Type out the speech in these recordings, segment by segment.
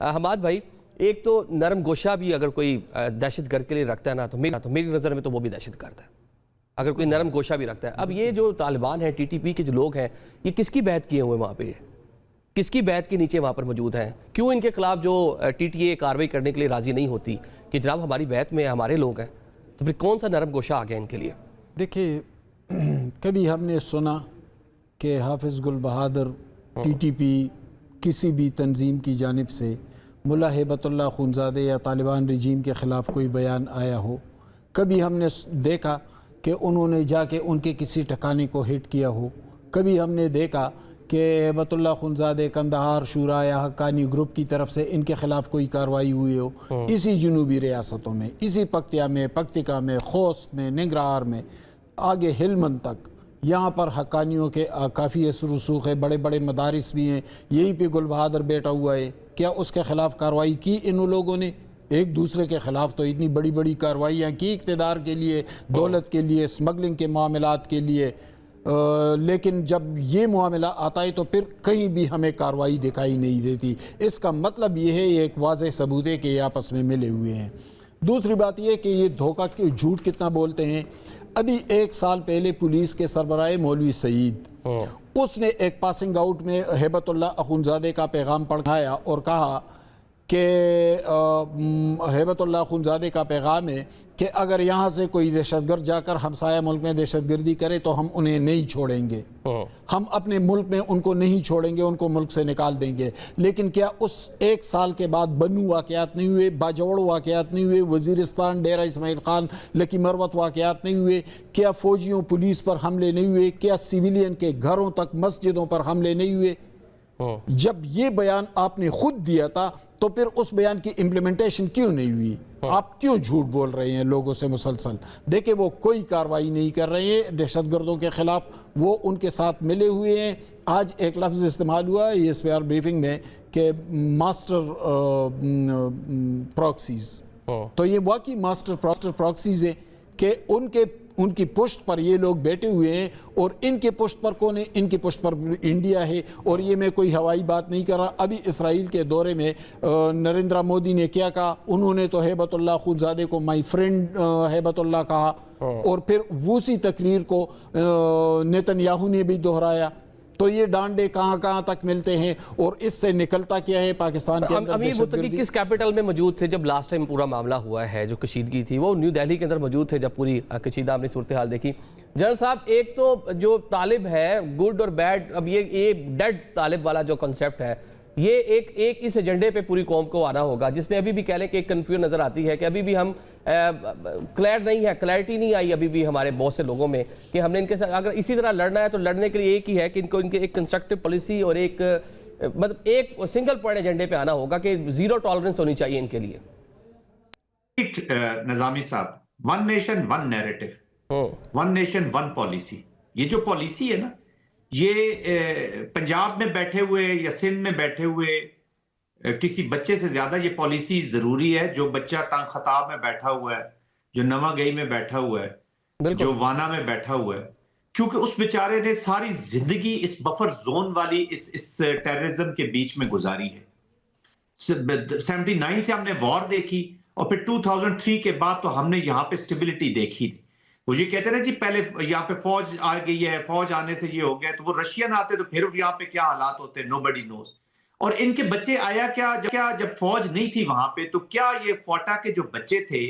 حماد بھائی، ایک تو نرم گوشہ بھی اگر کوئی دہشت گرد کے لیے رکھتا ہے نا تو میری نظر میں تو وہ بھی دہشت گرد ہے، اگر کوئی نرم گوشہ بھی رکھتا ہے۔ اب یہ جو طالبان ہیں، ٹی ٹی پی کے جو لوگ ہیں، یہ کس کی بیعت کیے ہوئے وہاں پہ، کس کی بیعت کے نیچے وہاں پر موجود ہیں؟ کیوں ان کے خلاف جو ٹی ٹی اے کارروائی کرنے کے لیے راضی نہیں ہوتی کہ جناب ہماری بیعت میں ہمارے لوگ ہیں، تو پھر کون سا نرم گوشہ آ گیا ان کے لیے؟ دیکھیے، کبھی ہم نے سنا کہ حافظ گل بہادر ٹی ٹی پی کسی بھی تنظیم کی جانب سے ملا ہیبت اللہ خونزادے یا طالبان رجیم کے خلاف کوئی بیان آیا ہو؟ کبھی ہم نے دیکھا کہ انہوں نے جا کے ان کے کسی ٹھکانے کو ہٹ کیا ہو؟ کبھی ہم نے دیکھا کہ ہیبت اللہ خونزادے، قندھار شورا یا حقانی گروپ کی طرف سے ان کے خلاف کوئی کارروائی ہوئی ہو؟ اسی جنوبی ریاستوں میں، اسی پکتیا میں، پکتیکا میں، خوست میں، ننگرہار میں، آگے ہلمند تک، یہاں پر حقانیوں کے کافی اثر رسوخ ہے، بڑے بڑے مدارس بھی ہیں، یہیں پہ گل بہادر بیٹا ہوا ہے۔ کیا اس کے خلاف کارروائی کی ان لوگوں نے؟ ایک دوسرے کے خلاف تو اتنی بڑی بڑی کارروائیاں کی اقتدار کے لیے، دولت کے لیے، اسمگلنگ کے معاملات کے لیے، لیکن جب یہ معاملہ آتا ہے تو پھر کہیں بھی ہمیں کارروائی دکھائی نہیں دیتی۔ اس کا مطلب یہ ہے، یہ ایک واضح ثبوت ہے کہ یہ آپس میں ملے ہوئے ہیں۔ دوسری بات یہ کہ یہ دھوکہ جھوٹ کتنا بولتے ہیں۔ ابھی 1 سال پہلے پولیس کے سربراہ مولوی سعید، اس نے ایک پاسنگ آؤٹ میں ہیبت اللہ اخونزادے کا پیغام پڑھایا اور کہا کہ ہیبت اللہ اخونزادے کا پیغام ہے کہ اگر یہاں سے کوئی دہشت گرد جا کر ہمسایہ ملک میں دہشت گردی کرے تو ہم انہیں نہیں چھوڑیں گے، ہم اپنے ملک میں ان کو نہیں چھوڑیں گے، ان کو ملک سے نکال دیں گے۔ لیکن کیا اس 1 سال کے بعد بنو واقعات نہیں ہوئے، باجوڑ واقعات نہیں ہوئے، وزیرستان، ڈیرہ اسماعیل خان، لکی مروت واقعات نہیں ہوئے؟ کیا فوجیوں پولیس پر حملے نہیں ہوئے؟ کیا سیویلین کے گھروں تک، مسجدوں پر حملے نہیں ہوئے؟ جب یہ بیان آپ نے خود دیا تھا تو پھر اس بیان کی امپلیمنٹیشن کیوں نہیں ہوئی؟ آپ کیوں جھوٹ بول رہے ہیں لوگوں سے مسلسل؟ دیکھیں، وہ کوئی کارروائی نہیں کر رہے ہیں دہشت گردوں کے خلاف، وہ ان کے ساتھ ملے ہوئے ہیں۔ آج ایک لفظ استعمال ہوا ہے ایس پی آر بریفنگ میں کہ ماسٹر پراکسیز، تو یہ واقعی ماسٹر پراکسیز ہیں کہ ان کی پشت پر یہ لوگ بیٹھے ہوئے ہیں، اور ان کے پشت پر کون ہے؟ ان کی پشت پر انڈیا ہے۔ اور یہ میں کوئی ہوائی بات نہیں کر رہا، ابھی اسرائیل کے دورے میں نریندر مودی نے کیا کہا؟ انہوں نے تو ہیبت اللہ خونزادے کو مائی فرینڈ ہیبت اللہ کہا، اور پھر اسی تقریر کو نیتن یاہو نے بھی دہرایا۔ تو یہ ڈانڈے کہاں تک ملتے ہیں، اور اس سے نکلتا کیا ہے پاکستان کے اندر امیر دہشت گردی؟ کس کیپٹل میں موجود تھے جب لاسٹ ٹائم پورا معاملہ ہوا ہے؟ جو کشیدگی تھی وہ نیو دہلی کے اندر موجود تھے جب پوری کشیدہ ہم نے صورتحال دیکھی۔ جنرل صاحب، ایک تو جو طالب ہے گڈ اور بیڈ، اب یہ ڈیڈ طالب والا جو کنسیپٹ ہے، یہ ایک اس ایجنڈے پہ پوری قوم کو آنا ہوگا، جس میں ابھی بھی کہہ لیں کہ ایک کنفیوژن نظر آتی ہے کہ ابھی بھی ہم کلیئرٹی نہیں آئی ابھی بھی ہمارے بہت سے لوگوں میں کہ ہم نے ان کے ساتھ اگر اسی طرح لڑنا ہے تو لڑنے کے لیے ایک ہی ہے کہ ان کے ایک کنسٹرکٹیو پالیسی اور ایک مطلب ایک سنگل پوائنٹ ایجنڈے پہ آنا ہوگا کہ زیرو ٹالرنس ہونی چاہیے ان کے لیے۔ نظامی صاحب، one nation one narrative, one nation one policy, یہ جو پالیسی ہے نا، یہ پنجاب میں بیٹھے ہوئے یا سندھ میں بیٹھے ہوئے کسی بچے سے زیادہ یہ پالیسی ضروری ہے جو بچہ تنگ خطاب میں بیٹھا ہوا ہے، جو نواں گئی میں بیٹھا ہوا ہے، جو وانا میں بیٹھا ہوا ہے، کیونکہ اس بیچارے نے ساری زندگی اس بفر زون والی اس ٹیررزم کے بیچ میں گزاری ہے۔ 79 سے ہم نے وار دیکھی، اور پھر 2003 کے بعد تو ہم نے یہاں پہ سٹیبلٹی دیکھی نہیں۔ وہ یہ کہتے ہیں نا جی پہلے یہاں پہ فوج آ گئی ہے، فوج آنے سے یہ ہو گیا، تو وہ رشین آتے تو پھر یہاں پہ کیا حالات ہوتے نوبڈی نوز۔ اور ان کے بچے آیا کیا جب فوج نہیں تھی وہاں پہ، تو کیا یہ فوٹا کے جو بچے تھے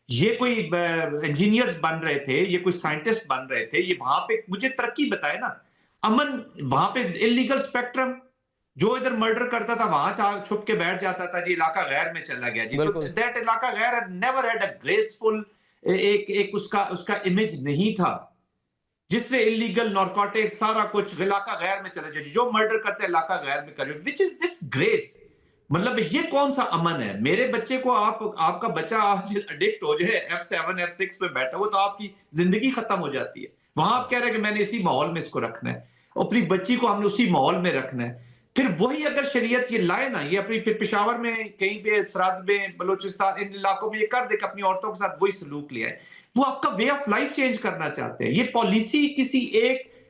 یہ کوئی انجینئرز بن رہے تھے، یہ کوئی سائنٹسٹ بن رہے تھے؟ یہ وہاں پہ مجھے ترقی بتائے نا، امن وہاں پہ اللیگل اسپیکٹرم، جو ادھر مرڈر کرتا تھا وہاں چھپ کے بیٹھ جاتا تھا جی علاقہ غیر میں چلا گیا جی، تو دیٹ علاقہ غیر نیور ہیڈ اے گریسفل ایک اس کا امیج نہیں تھا، جس سے اللیگل نارکوٹک سارا کچھ علاقہ غیر میں چلا جائے، جو مرڈر کرتے علاقہ غیر میں کرے، which is this grace؟ مطلب یہ کون سا امن ہے؟ میرے بچے کو آپ کا بچہ آج اڈکٹ ہو جائے F7 F6 پہ بیٹھا ہوا تو آپ کی زندگی ختم ہو جاتی ہے۔ وہاں آپ کہہ رہے ہیں کہ میں نے اسی ماحول میں اس کو رکھنا ہے، اپنی بچی کو ہم نے اسی ماحول میں رکھنا ہے۔ پھر وہی اگر شریعت یہ لائے نا، یہ اپنی پشاور میں کہیں پہ سرحد میں بلوچستان ان علاقوں میں یہ کر دے کہ اپنی عورتوں کے ساتھ وہی سلوک لیا ہے، وہ آپ کا وے آف لائف چینج کرنا چاہتے ہیں۔ یہ پالیسی کسی ایک